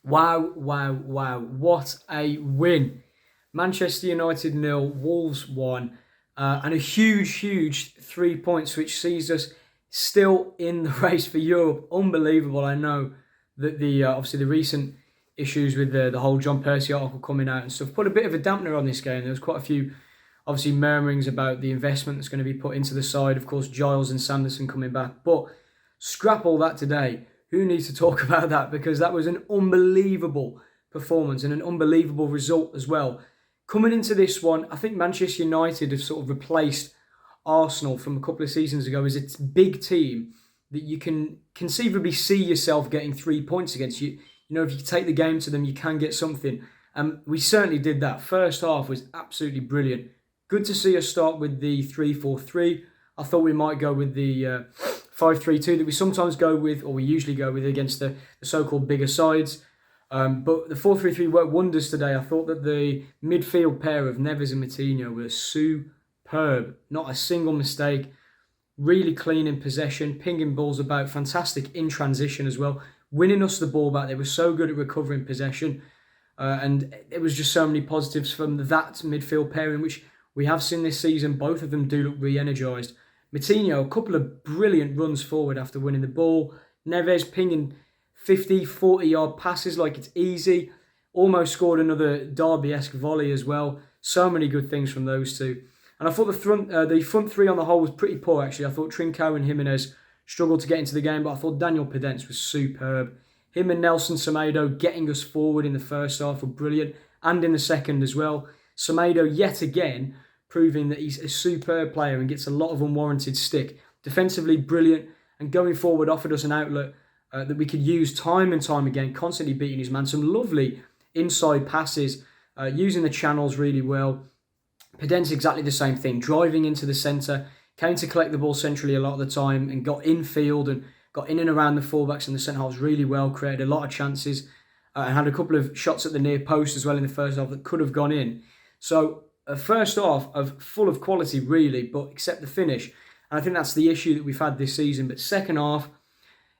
Wow, wow, wow. What a win. Manchester United 0, Wolves 1. And a huge 3 points, which sees us still in the race for Europe. Unbelievable. I know that the obviously the recent issues with the whole John Percy article coming out and stuff put a bit of a dampener on this game. There was quite a few, obviously, murmurings about the investment that's going to be put into the side. Of course, Giles and Sanderson coming back. But scrap all that today. Who needs to talk about that? Because that was an unbelievable performance and an unbelievable result as well. Coming into this one, I think Manchester United have sort of replaced Arsenal from a couple of seasons ago as a big team that you can conceivably see yourself getting 3 points against. You know, if you take the game to them, you can get something. We certainly did that. First half was absolutely brilliant. Good to see us start with the 3-4-3. I thought we might go with the 5-3-2 that we sometimes go with, or we usually go with against the so-called bigger sides. But the 4-3-3 worked wonders today. I thought that the midfield pair of Neves and Moutinho were superb. Not a single mistake. Really clean in possession, pinging balls about, fantastic in transition as well. Winning us the ball back. They were so good at recovering possession. And it was just so many positives from that midfield pairing, which we have seen this season. Both of them do look re-energised. Moutinho, a couple of brilliant runs forward after winning the ball. Neves pinging 50, 40-yard passes like it's easy. Almost scored another Derby-esque volley as well. So many good things from those two. And I thought the front three on the whole was pretty poor, actually. I thought Trincao and Jimenez struggled to get into the game, but I thought Daniel Pedence was superb. Him and Nelson Semedo getting us forward in the first half were brilliant, and in the second as well. Semedo, yet again, proving that he's a superb player and gets a lot of unwarranted stick. Defensively, brilliant, and going forward offered us an outlet that we could use time and time again, constantly beating his man. Some lovely inside passes, using the channels really well. Pedence exactly the same thing, driving into the centre, came to collect the ball centrally a lot of the time and got infield and got in and around the fullbacks and the centre halves really well, created a lot of chances and had a couple of shots at the near post as well in the first half that could have gone in. So a first half of full of quality really, but except the finish. And I think that's the issue that we've had this season. But second half,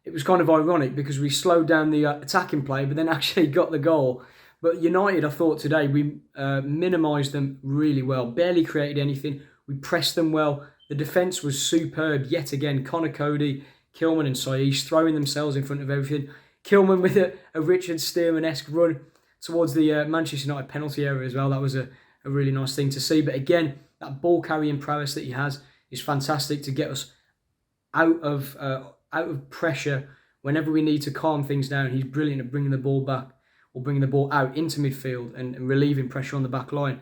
it was kind of ironic because we slowed down the attacking play but then actually got the goal. But United, I thought today, we minimised them really well. Barely created anything. We pressed them well. The defence was superb yet again. Connor Cody, Kilman and Saish throwing themselves in front of everything. Kilman with a Richard Stearman-esque run towards the Manchester United penalty area as well. That was a really nice thing to see. But again, that ball carrying prowess that he has is fantastic to get us out of pressure whenever we need to calm things down. He's brilliant at bringing the ball back or bringing the ball out into midfield and relieving pressure on the back line.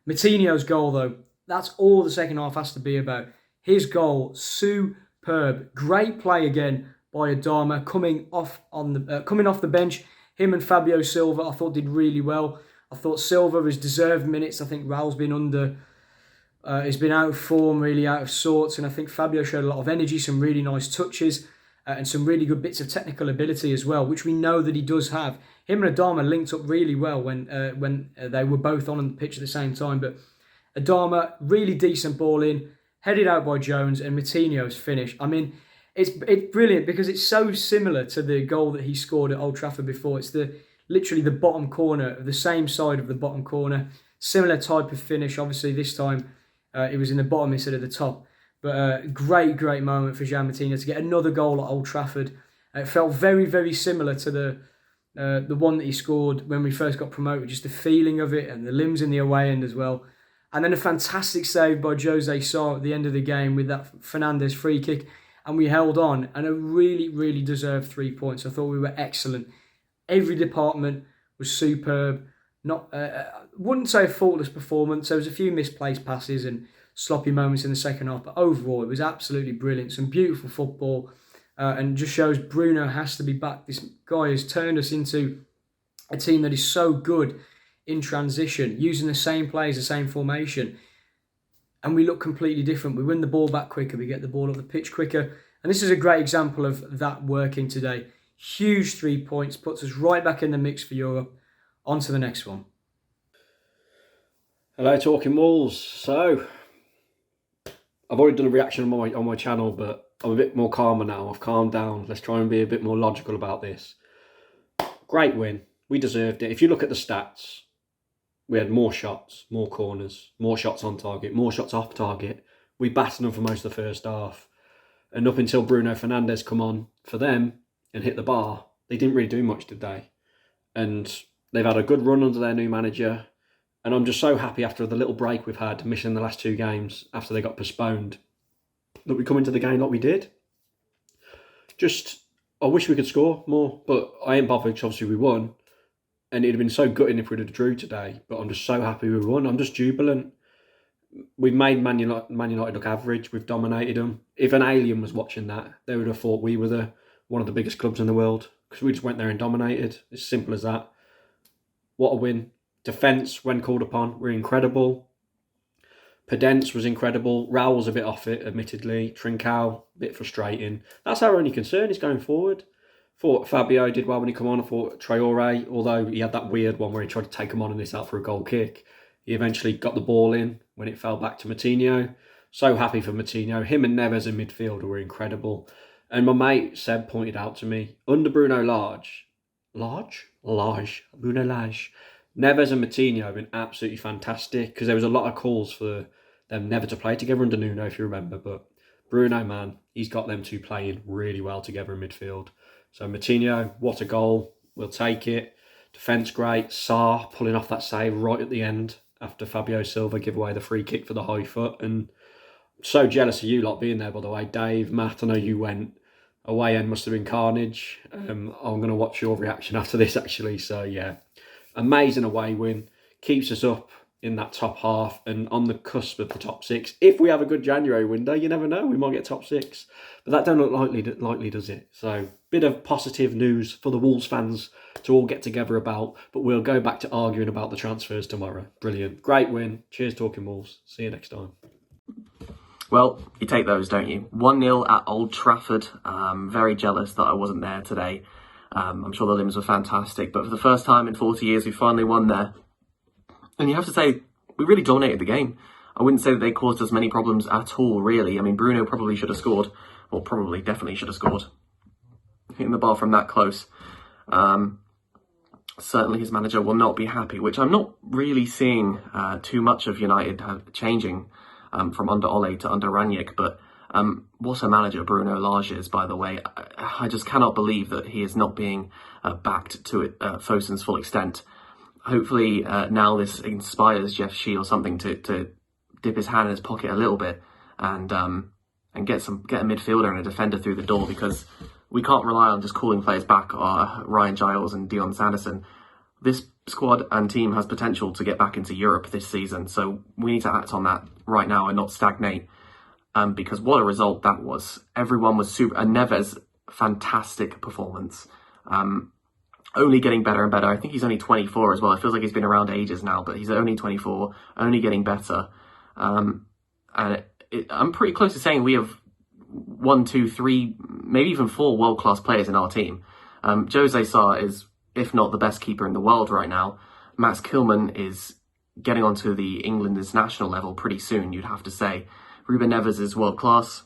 Moutinho's goal, though, that's all the second half has to be about. His goal, superb. Great play again by Adama coming off the bench. Him and Fabio Silva, I thought, did really well. I thought Silva has deserved minutes. I think Raul's been he's been out of form, really out of sorts. And I think Fabio showed a lot of energy, some really nice touches, and some really good bits of technical ability as well, which we know that he does have. Him and Adama linked up really well when they were both on the pitch at the same time. But Adama, really decent ball in, headed out by Jones, and Moutinho's finish. I mean, it's brilliant because it's so similar to the goal that he scored at Old Trafford before. It's literally the bottom corner, of the same side of the bottom corner. Similar type of finish. Obviously, this time it was in the bottom instead of the top. But great moment for Joao Moutinho to get another goal at Old Trafford. It felt very, very similar to the one that he scored when we first got promoted. Just the feeling of it and the limbs in the away end as well. And then a fantastic save by Jose Sá at the end of the game with that Fernandes free kick. And we held on and a really, really deserved 3 points. I thought we were excellent. Every department was superb. Not wouldn't say a faultless performance. There was a few misplaced passes and sloppy moments in the second half. But overall, it was absolutely brilliant. Some beautiful football. And just shows Bruno has to be back. This guy has turned us into a team that is so good in transition, using the same players, the same formation, and we look completely different. We win the ball back quicker, we get the ball up the pitch quicker, and this is a great example of that working today. Huge 3 points, puts us right back in the mix for Europe. On to the next one. Hello, Talking Wolves. So, I've already done a reaction on my channel, but I'm a bit more calmer now. I've calmed down. Let's try and be a bit more logical about this. Great win. We deserved it. If you look at the stats, we had more shots, more corners, more shots on target, more shots off target. We battered them for most of the first half. And up until Bruno Fernandes come on for them and hit the bar, they didn't really do much, did they? And they've had a good run under their new manager. And I'm just so happy after the little break we've had, missing the last 2 games after they got postponed, that we come into the game like we did. Just, I wish we could score more, but I ain't bothered because obviously we won. And it'd have been so gutting if we'd have drew today. But I'm just so happy we won. I'm just jubilant. We've made Man United look average. We've dominated them. If an alien was watching that, they would have thought we were one of the biggest clubs in the world because we just went there and dominated. It's simple as that. What a win. Defence, when called upon, were incredible. Podence was incredible. Raul was a bit off it, admittedly. Trincao, a bit frustrating. That's our only concern is going forward. Thought Fabio did well when he came on. I thought Traore, although he had that weird one where he tried to take him on and this out for a goal kick, he eventually got the ball in when it fell back to Moutinho. So happy for Moutinho. Him and Neves in midfield were incredible. And my mate Seb pointed out to me, under Bruno Bruno Lage, Neves and Moutinho have been absolutely fantastic because there was a lot of calls for them never to play together under Nuno, if you remember. But Bruno, man, he's got them two playing really well together in midfield. So Moutinho, what a goal. We'll take it. Defence great. Sarr pulling off that save right at the end after Fabio Silva gave away the free kick for the high foot. And I'm so jealous of you lot being there, by the way. Dave, Matt, I know you went. Away end must have been carnage. I'm going to watch your reaction after this, actually. So, yeah, amazing away win. Keeps us up in that top half and on the cusp of the top 6. If we have a good January window, you never know. We might get top 6. But that don't look likely, does it? So, bit of positive news for the Wolves fans to all get together about. But we'll go back to arguing about the transfers tomorrow. Brilliant. Great win. Cheers, Talking Wolves. See you next time. Well, you take those, don't you? 1-0 at Old Trafford. Very jealous that I wasn't there today. I'm sure the limbs were fantastic, but for the first time in 40 years, we finally won there. And you have to say, we really dominated the game. I wouldn't say that they caused us many problems at all, really. I mean, Bruno probably should have scored. Well, definitely should have scored. Hitting the bar from that close. Certainly his manager will not be happy, which I'm not really seeing too much of United changing. From under Ole to under Rangnick, but what a manager Bruno Lage is, by the way. I just cannot believe that he is not being backed to Fosun's full extent. Hopefully now this inspires Jeff Shee or something to dip his hand in his pocket a little bit and get a midfielder and a defender through the door, because we can't rely on just calling players back, Ryan Giles and Dion Sanderson. This squad and team has potential to get back into Europe this season, so we need to act on that right now and not stagnate, because what a result that was. Everyone was super, and Neves, fantastic performance. Only getting better and better. I think he's only 24 as well. It feels like he's been around ages now, but he's only 24, only getting better. And I'm pretty close to saying we have 1, 2, 3, maybe even 4 world-class players in our team. Jose Sarr is, if not the best keeper in the world right now. Max Kilman is getting onto the England international level pretty soon, you'd have to say. Ruben Neves is world class.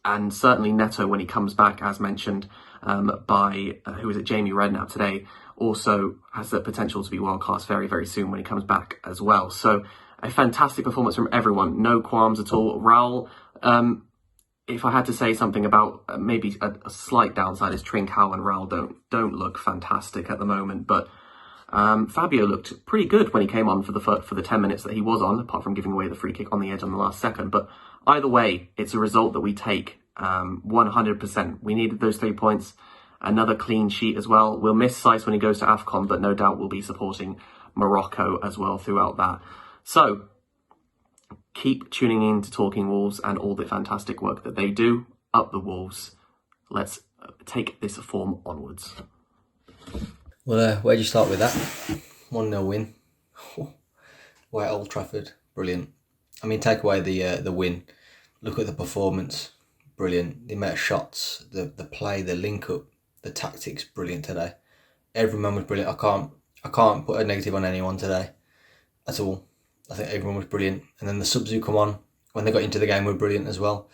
And certainly Neto, when he comes back, as mentioned by, Jamie Redknapp today, also has the potential to be world class very, very soon when he comes back as well. So a fantastic performance from everyone. No qualms at all. Raul, if I had to say something about maybe a slight downside, is Trincao and Raul don't look fantastic at the moment, but Fabio looked pretty good when he came on for the 10 minutes that he was on, apart from giving away the free kick on the edge on the last second. But either way, it's a result that we take 100%. We needed those 3 points, another clean sheet as well. We'll miss Saiss when he goes to AFCON, but no doubt we'll be supporting Morocco as well throughout that. So keep tuning in to Talking Wolves and all the fantastic work that they do. Up the Wolves. Let's take this form onwards. Well, where'd you start with that? 1-0 win. We're at Old Trafford. Brilliant. I mean, take away the win. Look at the performance. Brilliant. The amount of shots, the play, the link up, the tactics. Brilliant today. Every man was brilliant. I can't put a negative on anyone today at all. I think everyone was brilliant. And then the subs who come on when they got into the game were brilliant as well.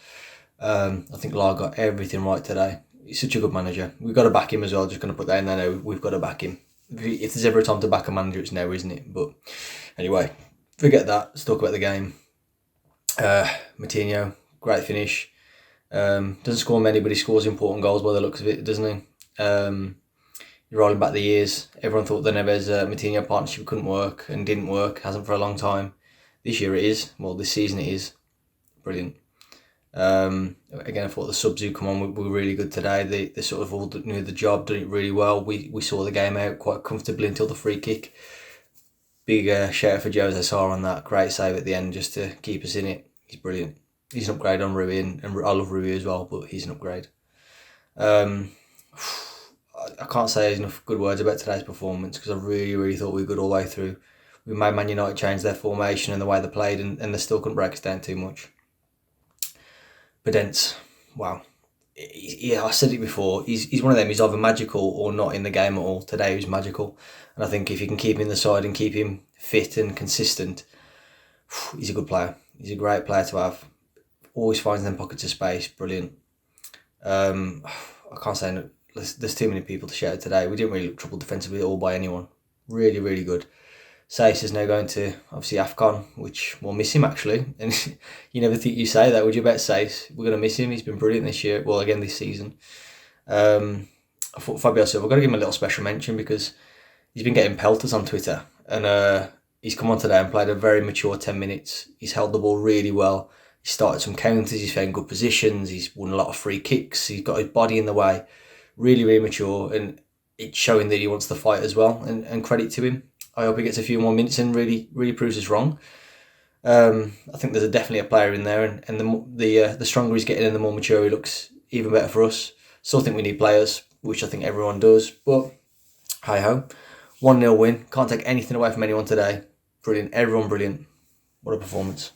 I think Lar got everything right today. He's such a good manager. We've got to back him as well. Just going to put that in there now. We've got to back him. if there's ever a time to back a manager, it's now, isn't it? But anyway, forget that. Let's talk about the game. Moutinho, great finish. Doesn't score many, but he scores important goals by the looks of it, doesn't he? You're rolling back the years. Everyone thought the Neves Moutinho partnership couldn't work and didn't work. Hasn't for a long time. This year it is. Well, this season it is. Brilliant. Again, I thought the subs who come on were really good today. They sort of all knew the job, done it really well. We saw the game out quite comfortably until the free kick. Big shout out for Jose on that. Great save at the end just to keep us in it. He's brilliant. He's an upgrade on Rui, and I love Rui as well, but he's an upgrade. I can't say enough good words about today's performance because I really thought we were good all the way through. We made Man United change their formation and the way they played, and they still couldn't break us down too much. Pedence, wow. Yeah, I said it before. He's one of them. He's either magical or not in the game at all. Today he was magical, and I think if you can keep him in the side and keep him fit and consistent, he's a good player. He's a great player to have. Always finds them pockets of space. Brilliant. I can't say there's too many people to shout out today. We didn't really look troubled defensively at all by anyone. Really good. Saïss is now going to, obviously, AFCON, which we'll miss him, actually. And you never think you say that, would you, about Saïss? We're going to miss him. He's been brilliant this year. Well, again, this season. I thought Fabio Silva, I've got to give him a little special mention because he's been getting pelters on Twitter. And he's come on today and played a very mature 10 minutes. He's held the ball really well. He started some counters. He's found good positions. He's won a lot of free kicks. He's got his body in the way. Really mature. And it's showing that he wants to fight as well. And credit to him. I hope he gets a few more minutes and really proves us wrong. I think there's definitely a player in there, and the stronger he's getting and the more mature he looks, even better for us. Still think we need players, which I think everyone does, but hi ho. 1-0 win. Can't take anything away from anyone today. Brilliant. Everyone brilliant. What a performance.